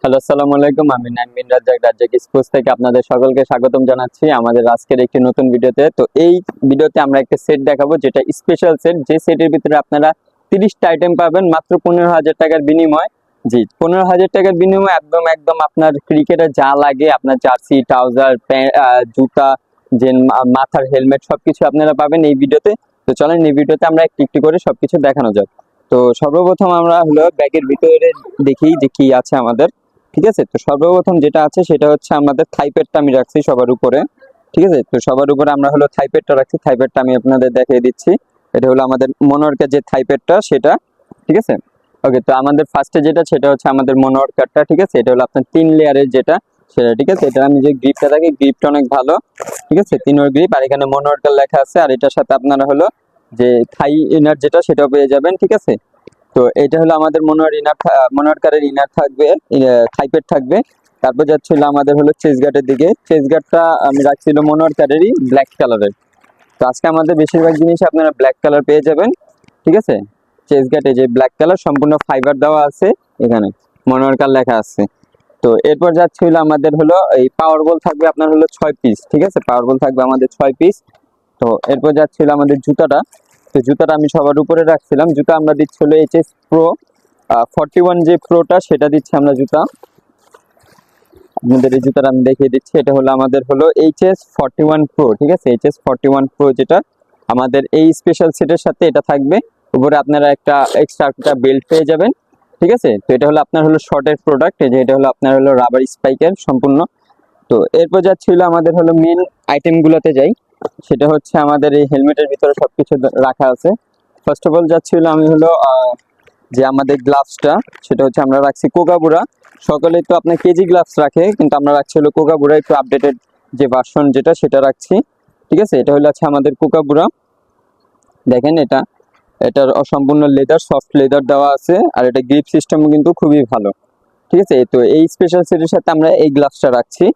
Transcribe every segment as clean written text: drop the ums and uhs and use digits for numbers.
Hello, আসসালামু আলাইকুম। আমি নাইম রাজ্জাক, রাজ্জাক স্পোর্টস থেকে আপনাদের সকলকে স্বাগতম জানাচ্ছি আমাদের আজকের একটি নতুন ভিডিওতে। তো এই ভিডিওতে আমরা একটা সেট দেখাবো, যেটা স্পেশাল সেট, যে সেটের ভিতরে আপনারা 30টা আইটেম পাবেন মাত্র 15,000 টাকার বিনিময়। জি, 15,000 টাকার বিনিময়ে একদম একদম আপনার ক্রিকেটে যা লাগে, আপনার জার্সি, ট্রাউজার, জুতা, যে মাথার হেলমেট, সবকিছু আপনারা পাবেন এই ভিডিওতে। তো চলেন এই ভিডিওতে আমরা একটু একটু করে সবকিছু দেখানো যাক। তো সর্বপ্রথম আমরা হলো ব্যাগের ভিতরে দেখি যে কি আছে আমাদের। ঠিক আছে, তো সর্বপ্রথম যেটা আছে সেটা হচ্ছে আমাদের থাইপেডটা আমি রাখছি সবার উপরে। ঠিক আছে, তো সবার উপরে আমরা হলো থাইপেডটা রাখছি। থাইপেডটা আমি আপনাদের দেখিয়ে দিচ্ছি। এটা হলো আমাদের মনোয়ার্কের যে থাইপেডটা সেটা। ঠিক আছে, ওকে। তো আমাদের ফার্স্টে যেটা সেটা হচ্ছে আমাদের মনোয়ার্কারটা। ঠিক আছে, এটা হলো আপনার 3 লেয়ারের যেটা সেটা। ঠিক আছে, এটা আমি যে গ্রিপটা থাকে, গ্রিপটা অনেক ভালো। ঠিক আছে, 3 গ্রিপ, আর এখানে মনোয়ার্কার লেখা আছে। আর এটার সাথে আপনারা হলো যে থাই ইনার যেটা সেটাও পেয়ে যাবেন। ঠিক আছে, তো এটা হলো আমাদের মনোয়ার্কারের ইনার থাকবে, থাইপেড থাকবে। তারপর যাচ্ছিল আমাদের হলো চেস্ট গার্ডের দিকে। চেস্ট গার্ডটা আমি রাখছিল মনোয়ার্কারেরই ব্ল্যাক কালারের। তো আজকে আমাদের বেশিরভাগ জিনিস আপনারা ব্ল্যাক কালার পেয়ে যাবেন। ঠিক আছে, চেস্ট গার্ডে যে ব্ল্যাক কালার সম্পূর্ণ ফাইবার দেওয়া আছে, এখানে মনোয়ার্কার লেখা আছে। তো এরপর যাচ্ছিল আমাদের হলো এই পাওয়ার বল থাকবে আপনার হলো 6 পিস। ঠিক আছে, পাওয়ার বল থাকবে আমাদের 6 পিস। তো এরপর যাচ্ছিল আমাদের জুতাটা। তো জুতাটা আমি সবার উপরে রাখছিলাম। জুতা আমরা দিচ্ছি হলো এইচএস প্রো 41, যে প্রোটা সেটা দিচ্ছি আমরা জুতা। আপনাদের এই জুতাটা আমি দেখিয়ে দিচ্ছি। এটা হলো আমাদের হলো HS41 প্রো। ঠিক আছে, HS41 প্রো, যেটা আমাদের এই স্পেশাল সেটের সাথে এটা থাকবে। উপরে আপনারা একটা এক্সট্রা একটা বেল্ট পেয়ে যাবেন। ঠিক আছে, তো এটা হলো আপনার হলো শর্টের প্রোডাক্ট, এই যে এটা হলো আপনার হলো রাবার স্পাইকের সম্পূর্ণ। তো এরপর যাচ্ছিল আমাদের হলো মেন আইটেম গুলাতে যাই। সেটা হচ্ছে আমাদের এই হেলমেটের ভিতরে সবকিছু রাখা আছে। ফার্স্ট অফ অল যাচ্ছিল আমি হলো যে আমাদের গ্লাভসটা, সেটা হচ্ছে আমরা রাখছি কোকাবুরা। সকলেই তো আপনার কেজি গ্লাভস রাখে, কিন্তু আমরা রাখছি হলো কোকাবুরা, একটু আপডেটেড যে ভার্সন যেটা সেটা রাখছি। ঠিক আছে, এটা হলো আছে আমাদের কোকাবুরা। দেখেন এটা, এটার সম্পূর্ণ লেদার, সফট লেদার দেওয়া আছে। আর এটা গ্রিপ সিস্টেমও কিন্তু খুবই ভালো। ঠিক আছে, তো এই স্পেশাল সেটের সাথে আমরা এই গ্লাভসটা রাখছি।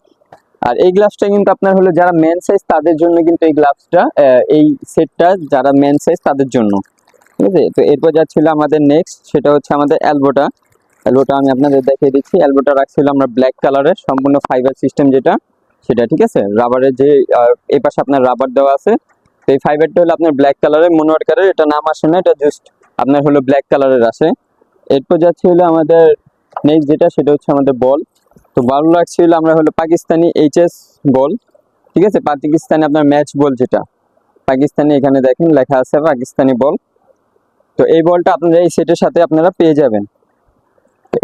আর এই গ্লাভসটা কিন্তু আপনার হলো যারা মেন সাইজ তাদের জন্য, কিন্তু এই গ্লাভসটা এই সেটটা যারা মেন সাইজ তাদের জন্য। ঠিক আছে, তো এরপর যাচ্ছিল আমাদের নেক্সট, সেটা হচ্ছে আমাদের এলবোটা। এলবোটা আমি আপনাদের দেখিয়ে দিচ্ছি। এলবোটা রাখছিল আমরা ব্ল্যাক কালারের, সম্পূর্ণ ফাইবার সিস্টেম যেটা সেটা। ঠিক আছে, রাবারের যে এই পাশে আপনার রাবার দেওয়া আছে। তো এই ফাইবারটা হলো আপনার ব্ল্যাক কালারের, মনোয়ার্কারের এটা নাম আসে না, এটা জাস্ট আপনার হলো ব্ল্যাক কালারের আসে। এরপর যাচ্ছে হলো আমাদের নেক্সট যেটা সেটা হচ্ছে আমাদের বল। তো বল রাখছিল আমরা হলো পাকিস্তানি এইচএস বল। ঠিক আছে, পাকিস্তানি আপনার ম্যাচ বল যেটা পাকিস্তানি, এখানে দেখেন লেখা আছে পাকিস্তানি বল। তো এই বলটা আপনারা এই সেটের সাথে আপনারা পেয়ে যাবেন।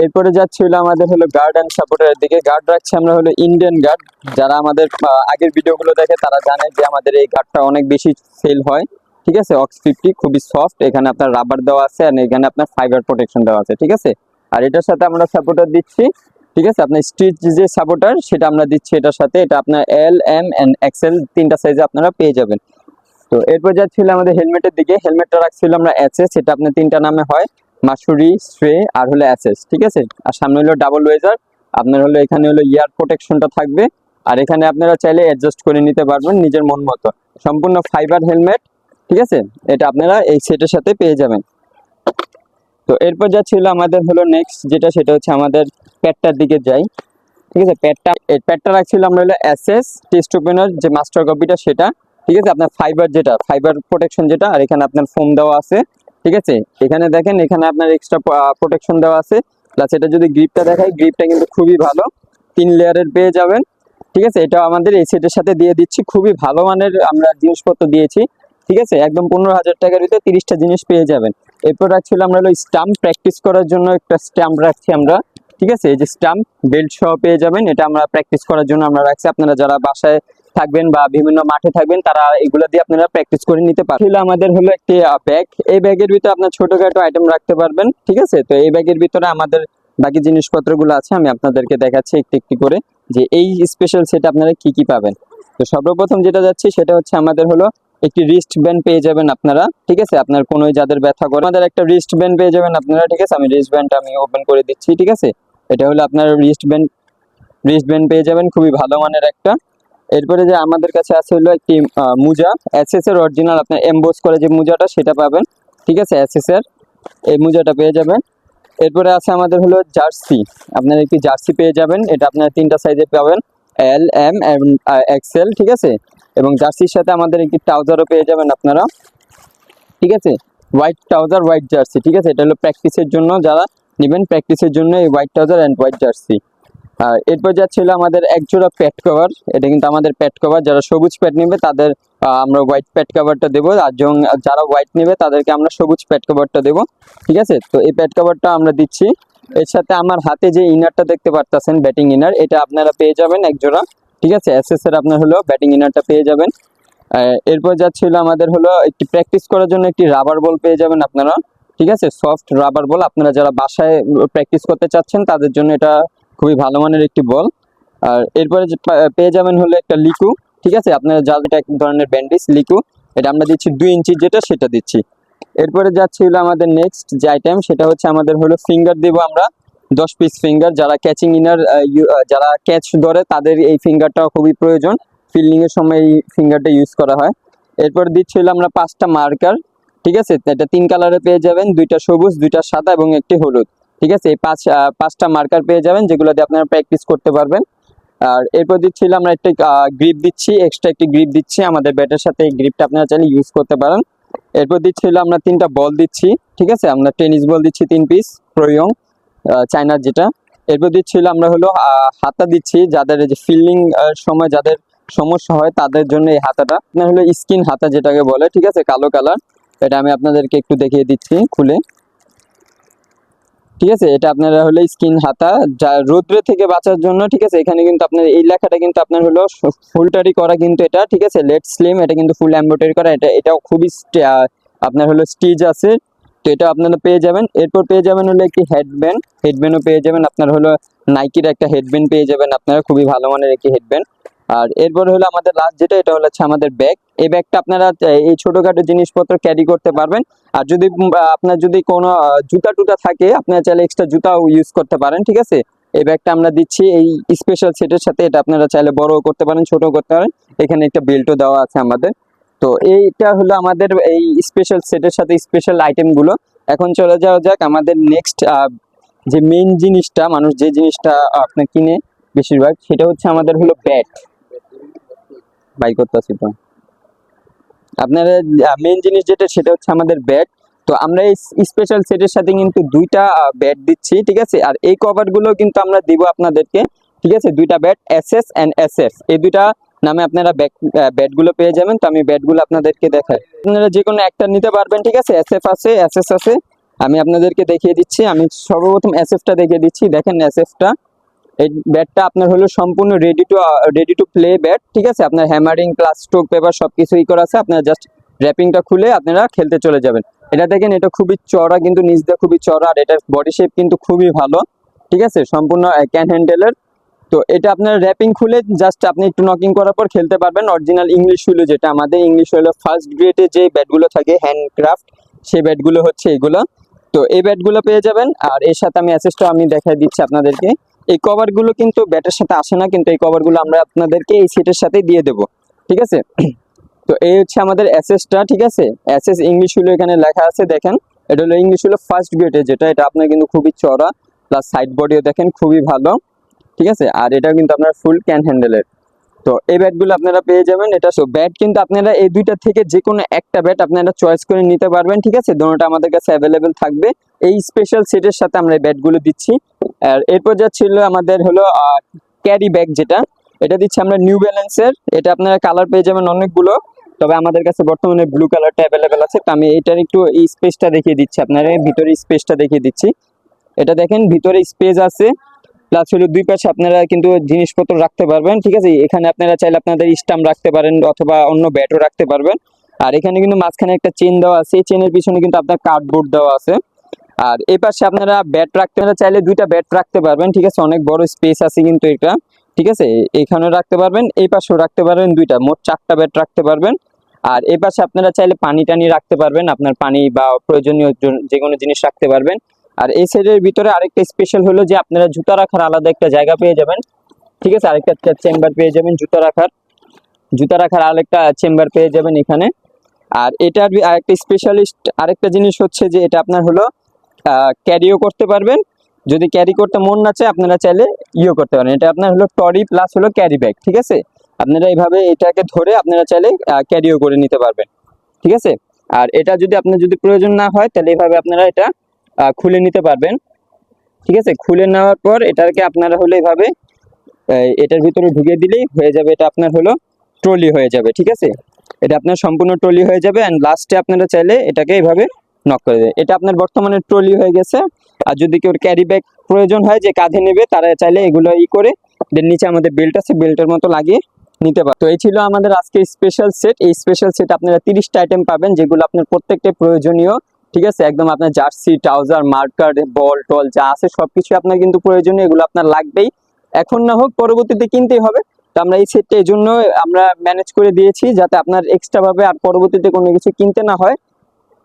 এরপরে যাচ্ছিল আমাদের হলো গার্ড অ্যান্ড সাপোর্টারের দিকে। গার্ড রাখছি আমরা হলো ইন্ডিয়ান গার্ড। যারা আমাদের আগের ভিডিওগুলো দেখে তারা জানে যে আমাদের এই গার্ডটা অনেক বেশি সেল হয়। ঠিক আছে, অক্স 50, খুবই সফট। এখানে আপনার রাবার দেওয়া আছে, আর এখানে আপনার ফাইবার প্রোটেকশন দেওয়া আছে। ঠিক আছে, আর এটার সাথে আমরা সাপোর্টার দিচ্ছি। ঠিক আছে, আপনার স্ট্রিচ যে সাপোর্টার সেটা আমরা দিচ্ছি এটার সাথে। এটা আপনার এল, এম এন্ড এক্সেল 3টা সাইজে আপনারা পেয়ে যাবেন। তো এরপর যাচ্ছিল আমাদের হেলমেটের দিকে। হেলমেটটা রাখছিল আমরা এসএস, এটা আপনার 3টা নামে হয়, মাসুরি, স্ট্রে আর হলো এসএস। ঠিক আছে, আর সামনে হলো ডাবল ওয়েজার। আপনার হলো এখানে হলো ইয়ার প্রোটেকশনটা থাকবে। আর এখানে আপনারা চাইলে অ্যাডজাস্ট করে নিতে পারবেন নিজের মন মতো। সম্পূর্ণ ফাইবার হেলমেট। ঠিক আছে, এটা আপনারা এই সেটের সাথে পেয়ে যাবেন। তো এরপর যাচ্ছিল আমাদের হলো নেক্সট যেটা, সেটা হচ্ছে আমাদের প্যাডটার দিকে যাই। ঠিক আছে, প্যাডটা রাখছিল আমরা হলো এসএস টেস্ট ওপেনার যে মাস্টার কপিটা সেটা। ঠিক আছে, আপনার ফাইবার যেটা, ফাইবার প্রোটেকশন যেটা, আর এখানে আপনার ফোম দেওয়া আছে। ঠিক আছে, এখানে দেখেন এখানে আপনার এক্সট্রা প্রোটেকশন দেওয়া আছে। প্লাস এটা যদি গ্রিপটা দেখাই, গ্রিপটা কিন্তু খুবই ভালো, 3 লেয়ারের পেয়ে যাবেন। ঠিক আছে, এটা আমাদের এই সেটের সাথে দিয়ে দিচ্ছি। খুবই ভালো মানের আমরা জিনিসপত্র দিয়েছি। ঠিক আছে, একদম 15,000 টাকার ভিতরে 30টা জিনিস পেয়ে যাবেন। এরপর রাখছিল আমরা হলো স্টাম্প, প্র্যাকটিস করার জন্য একটা স্টাম্প রাখছি আমরা। ঠিক আছে, এই যে স্টাম্প বেল্ট সহ পেয়ে যাবেন। এটা আমরা প্র্যাকটিস করার জন্য আমরা রাখছি। আপনারা যারা বাসায় থাকবেন বা বিভিন্ন মাঠে থাকবেন তারা এগুলো দিয়ে আপনারা প্র্যাকটিস করে নিতে পারেন। আমাদের হলো একটি ব্যাগ। এই ব্যাগের ভিতরে আপনার ছোটখাটো আইটেম রাখতে পারবেন। ঠিক আছে, তো এই ব্যাগের ভিতরে আমাদের বাকি জিনিসপত্রগুলো আছে, আমি আপনাদেরকে দেখাচ্ছি একটু একটু করে যে এই স্পেশাল সেট আপনারা কি কি পাবেন। তো সর্বপ্রথম যেটা যাচ্ছে সেটা হচ্ছে আমাদের হলো একটি রিস্ট ব্যান্ড পেয়ে যাবেন আপনারা। ঠিক আছে, আপনার কোনো যাদের ব্যথা করে আমাদের একটা রিস্ট ব্যান্ড পেয়ে যাবেন আপনারা। ঠিক আছে, আমি রিস্ট ব্যান্ডটা আমি ওপেন করে দিচ্ছি। ঠিক আছে, এটা হলো আপনার রিস্ট ব্যান্ড পেয়ে যাবেন, খুবই ভালো মানের একটা। এরপরে যে আমাদের কাছে আছে হলো একটি মোজা, এসএস এর অরিজিনাল আপনার এমবোস করে যে মোজাটা সেটা পাবেন। ঠিক আছে, এসএস এর এই মোজাটা পেয়ে যাবেন। এরপরে আছে আমাদের হলো জার্সি, আপনারা একটি জার্সি পেয়ে যাবেন, এটা আপনারা 3টা সাইজে পাবেন, এল, এম এবং এক্সেল, ঠিক আছে। এবং জার্সির সাথে আমাদের একটি ট্রাউজারও পেয়ে যাবেন আপনারা, ঠিক আছে, হোয়াইট ট্রাউজার হোয়াইট জার্সি, ঠিক আছে। এটা হলো প্র্যাকটিসের জন্য, যারা নেবেন প্র্যাকটিসের জন্য এই white trouser and white jersey. আর এরপর যাচ্ছিল আমাদের একজোড়া প্যাড কভার, এটা কিন্তু আমাদের প্যাড কভার, যারা সবুজ প্যাড নেবে তাদের আমরা হোয়াইট প্যাড কভারটা দেবো, আর যারা হোয়াইট নেবে তাদেরকে আমরা সবুজ প্যাড কভারটা দেবো, ঠিক আছে। তো এই প্যাড কভারটা আমরা দিচ্ছি। এর সাথে আমার হাতে যে ইনারটা দেখতে পারতেছেন ব্যাটিং ইনার, এটা আপনারা পেয়ে যাবেন একজোড়া, ঠিক আছে। এসএস এর আপনার হলো ব্যাটিং ইনারটা পেয়ে যাবেন। এরপর যাচ্ছিল আমাদের হলো একটি প্র্যাকটিস করার জন্য একটি রাবার বল পেয়ে যাবেন আপনারা, ঠিক আছে, সফট রাবার বল। আপনারা যারা বাসায় প্র্যাকটিস করতে চাচ্ছেন তাদের জন্য এটা খুবই ভালো মানের একটি বল। আর এরপরে পেয়ে যাবেন হলো একটা লিকু, ঠিক আছে, আপনারা এটা এক ধরনের ব্যান্ডেজ লিকু, এটা আমরা দিচ্ছি 2 ইঞ্চি যেটা, সেটা দিচ্ছি। এরপরে যাচ্ছে হলো আমাদের নেক্সট যে আইটেম, সেটা হচ্ছে আমাদের হলো ফিঙ্গার দেবো আমরা 10 পিস ফিঙ্গার, যারা ক্যাচিং ইনার যারা ক্যাচ ধরে তাদের এই ফিঙ্গারটা খুবই প্রয়োজন, ফিল্ডিং এর সময় এই ফিঙ্গারটা ইউজ করা হয়। এরপর দিচ্ছি হলো আমরা 5টা মার্কার, ঠিক আছে, এটা 3 কালারে পেয়ে যাবেন, 2টা সবুজ, 2টা সাদা এবং একটি হলুদ, ঠিক আছে। এই 5টা মার্কার পেয়ে যাবেন, যেগুলো দিয়ে আপনারা প্র্যাকটিস করতে পারবেন। আর এরপর দিচ্ছিল আমরা একটা গ্রিপ দিচ্ছি, এক্সট্রা একটি গ্রিপ দিচ্ছি আমাদের ব্যাটের সাথে, এই গ্রিপটা আপনারা চাইলে ইউজ করতে পারেন। এরপর দিচ্ছিল আমরা 3টা বল দিচ্ছি, ঠিক আছে, আমরা টেনিস বল দিচ্ছি 3 পিস প্রয়োং চায়নার যেটা। এরপর দিচ্ছিল আমরা হলো হাতা দিচ্ছি, যাদের যে ফিল্ডিং সময় যাদের সমস্যা হয় তাদের জন্য এই হাতাটা আপনার হলো স্কিন হাতা যেটাকে বলে, ঠিক আছে, কালো কালার। এটা আমি আপনাদেরকে একটু দেখিয়ে দিচ্ছি খুলে, ঠিক আছে। এটা আপনারা হলো স্কিন হাতা, যা রোদ্রে থেকে বাঁচার জন্য, ঠিক আছে। এখানে কিন্তু আপনার এই লেখাটা কিন্তু আপনার হলো ফুলটারি করা কিন্তু এটা, ঠিক আছে, লেট স্লিম, এটা কিন্তু ফুল এমব্রয়ডারি করা, এটাও খুবই আপনার হলো স্টিচ আছে, তো এটা আপনারা পেয়ে যাবেন। এরপর পেয়ে যাবেন হলো একটি হেডব্যান্ডও পেয়ে যাবেন, আপনার হলো নাইকির একটা হেডব্যান্ড পেয়ে যাবেন আপনারা, খুবই ভালো মানের একটি হেডব্যান্ড। আর এরপর হলো আমাদের লাস্ট যেটা, এটা হচ্ছে আমাদের ব্যাগ। এই ব্যাগটা আপনারা এই ছোটখাটো জিনিসপত্র ক্যারি করতে পারবেন। আর যদি আপনার যদি কোনো জুতা টুতা থাকে, আপনারা চাইলে এক্সট্রা জুতাও ইউজ করতে পারেন, ঠিক আছে। এই ব্যাগটা আমরা দিচ্ছি এই স্পেশাল সেটের সাথে, এটা আপনারা চাইলে বড়ও করতে পারেন, ছোটও করতে পারেন, এখানে একটা বেল্টও দেওয়া আছে আমাদের। তো এইটা হলো আমাদের এই স্পেশাল সেটের সাথে স্পেশাল আইটেমগুলো। এখন চলে যাওয়া যাক আমাদের নেক্সট যে মেইন জিনিসটা, মানুষ যে জিনিসটা আপনার কিনে বেশিরভাগ, সেটা হচ্ছে আমাদের হলো ব্যাট। বাই করতেছি তো আপনারা মেইন জিনিস যেটা, সেটা হচ্ছে আমাদের ব্যাট। তো আমরা এই স্পেশাল সেটের সাথে কিন্তু 2টা ব্যাট দিচ্ছি, ঠিক আছে। আর এই কভার গুলো কিন্তু আমরা দিব আপনাদেরকে, ঠিক আছে, 2টা ব্যাট এসএস এন্ড এসএফ, এই 2টা নামে আপনারা ব্যাট গুলো পেয়ে যাবেন। তো আমি ব্যাট গুলো আপনাদেরকে দেখাই, আপনারা যে কোনো একটা নিতে পারবেন, ঠিক আছে। এসএফ আছে, এসএস আছে, আমি আপনাদেরকে দেখিয়ে দিচ্ছি। আমি সর্বপ্রথম এসএফটা দেখিয়ে দিচ্ছি, দেখেন এসএফটা, এই ব্যাটটা আপনার হলো সম্পূর্ণ রেডি টু প্লে ব্যাট, ঠিক আছে। আপনার হ্যামারিং প্লাস স্ট্রোক পেপার সবকিছুই করা আছে, আপনারা জাস্ট র্যাপিংটা খুলে আপনারা খেলতে চলে যাবেন। এটা দেখেন, এটা খুবই চড়া, কিন্তু নিচ দিয়ে খুবই চড়া, আর এটার বডি শেপ কিন্তু খুবই ভালো, ঠিক আছে, সম্পূর্ণ ক্যান হ্যান্ডেলের। তো এটা আপনার র্যাপিং খুলে জাস্ট আপনি একটু নকিং করার পর খেলতে পারবেন। অরিজিনাল ইংলিশ হলো, যেটা আমাদের ইংলিশ হলো ফার্স্ট গ্রেডে যে ব্যাটগুলো থাকে হ্যান্ডক্রাফট, সেই ব্যাটগুলো হচ্ছে এগুলো। তো এই ব্যাটগুলো পেয়ে যাবেন। আর এর সাথে আমি অ্যাসেসটা আমি দেখাই দিচ্ছি আপনাদেরকে। এই কভারগুলো কিন্তু ব্যাটের সাথে আসে না, কিন্তু এই কভারগুলো আমরা আপনাদেরকে এই সেটের সাথে দিয়ে দেবো, ঠিক আছে। তো এই হচ্ছে আমাদের অ্যাসেসটা, ঠিক আছে। অ্যাসেস ইংলিশ হলো এখানে লেখা আছে, দেখেন, এটা হলো ইংলিশ হলো ফার্স্ট গ্রেডে যেটা, এটা আপনার কিন্তু খুবই চড়া, প্লাস সাইড বডিও দেখেন খুবই ভালো, ঠিক আছে। আর এটা কিন্তু আপনার ফুল ক্যান হ্যান্ডেলের। তো এই ব্যাটগুলো আপনারা পেয়ে যাবেন। এটা ব্যাট কিন্তু আপনারা এই 2টা থেকে যে কোনো একটা ব্যাট আপনারা চয়েস করে নিতে পারবেন, ঠিক আছে। দুটোটা আমাদের কাছে অ্যাভেলেবেল থাকবে। এই স্পেশাল সেটের সাথে আমরা এই ব্যাটগুলো দিচ্ছি। আর এরপর যাচ্ছিল আমাদের হলো ক্যারি ব্যাগ যেটা, এটা দিচ্ছি আমরা নিউ ব্যালেন্সের। এটা আপনারা কালার পেয়ে যাবেন অনেকগুলো, তবে আমাদের কাছে বর্তমানে ব্লু কালারটা অ্যাভেলেবেল আছে। তো আমি এটার একটু এই স্পেসটা দেখিয়ে দিচ্ছি আপনারা, ভিতরে স্পেসটা দেখিয়ে দিচ্ছি। এটা দেখেন, ভিতরে স্পেস আছে, প্লাস হলো 2 পাশে আপনারা কিন্তু জিনিসপত্র রাখতে পারবেন, ঠিক আছে। এখানে আপনারা চাইলে আপনাদের স্টাম্প রাখতে পারেন, অথবা অন্য ব্যাটও রাখতে পারবেন। আর এখানে কিন্তু মাঝখানে একটা চেন দেওয়া আছে, এই চেনের পিছনে কিন্তু আপনার কার্ডবোর্ড দেওয়া আছে। আর এই পাশে আপনারা ব্যাট রাখতে চাইলে 2টা ব্যাট রাখতে পারবেন, ঠিক আছে, অনেক বড় স্পেস আছে কিন্তু এটা, ঠিক আছে। এখানেও রাখতে পারবেন, এই পাশেও রাখতে পারবেন, 2টা, মোট 4টা ব্যাট রাখতে পারবেন। আর এই পাশে আপনারা চাইলে পানি টানি রাখতে পারবেন, আপনার পানি বা প্রয়োজনীয় যে কোনো জিনিস রাখতে পারবেন। আর এই সাইডের ভিতরে আরেকটা স্পেশাল হলো যে আপনারা জুতা রাখার আলাদা একটা জায়গা পেয়ে যাবেন, ঠিক আছে, আরেকটা চেম্বার পেয়ে যাবেন, জুতা রাখার আরেকটা চেম্বার পেয়ে যাবেন এখানে। আর এটার আরেকটা স্পেশালিস্ট আরেকটা জিনিস হচ্ছে যে এটা আপনার হলো ক্যারিও করতে পারবেন। যদি ক্যারি করতে মন না চায় আপনারা চাইলে করতে পারেন। এটা আপনার হলো টরি প্লাস হলো ক্যারি ব্যাগ, ঠিক আছে। আপনারা এইভাবে এটাকে ধরে আপনারা চাইলে ক্যারিও করে নিতে পারবেন, ঠিক আছে। আর এটা যদি আপনার যদি প্রয়োজন না হয় তাহলে এইভাবে আপনারা এটা খুলে নিতে পারবেন, ঠিক আছে। খুলে নেওয়ার পর এটাকে আপনারা হলো এইভাবে এটার ভিতরে ঢুকিয়ে দিলেই হয়ে যাবে, এটা আপনার হলো ট্রলি হয়ে যাবে, ঠিক আছে। এটা আপনার সম্পূর্ণ ট্রলি হয়ে যাবে। অ্যান্ড লাস্টে আপনারা চাইলে এটাকে এইভাবে নক করে দেবে। এটা আপনার বর্তমানে ট্রলি হয়ে গেছে। আর যদি কেউ ক্যারি ব্যাগ প্রয়োজন হয় যে কাঁধে নেবে, তারা চাইলে এগুলো করে দেন নিচে আমাদের বেল্ট আছে, বেল্টের মতো লাগিয়ে নিতে পারে। তো এই ছিল আমাদের আজকে স্পেশাল সেট। এই স্পেশাল সেট আপনারা 30টা আইটেম পাবেন, যেগুলো আপনার প্রত্যেকটা প্রয়োজনীয়, ঠিক আছে। একদম আপনার জার্সি, ট্রাউজার, মার্কার, বল টল যা আছে সবকিছু আপনার কিন্তু প্রয়োজনীয়, এগুলো আপনার লাগবেই। এখন না হোক পরবর্তীতে কিনতেই হবে। তো আমরা এই সেটটা এই জন্য আমরা ম্যানেজ করে দিয়েছি, যাতে আপনার এক্সট্রা ভাবে আর পরবর্তীতে কোনো কিছু কিনতে না হয়।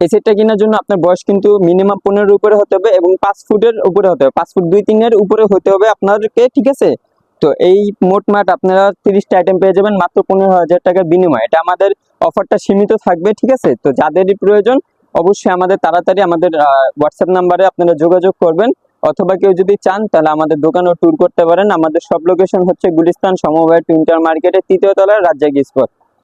এই সেটটা কেনার জন্য আপনার বয়স কিন্তু মিনিমাম 15-এর উপরে হতে হবে এবং 5 ফুটের উপরে হতে হবে, 5 ফুট 2-3-এর উপরে হতে হবে আপনাদেরকে, ঠিক আছে। তো এই মোটমাট আপনারা 30টা আইটেম পেয়ে যাবেন মাত্র 15,000 টাকার বিনিময়ে। এটা আমাদের অফারটা সীমিত থাকবে, ঠিক আছে। তো যাদেরই প্রয়োজন অবশ্যই আমাদের তাড়াতাড়ি আমাদের হোয়াটসঅ্যাপ নাম্বারে আপনারা যোগাযোগ করবেন, অথবা কেউ যদি চান তাহলে আমাদের দোকানেও ট্যুর করতে পারেন। আমাদের সব লোকেশন হচ্ছে গুলিস্তান সমবায় টুইন্টার মার্কেটের 3য় তলায় রাজ্জাক স্পট।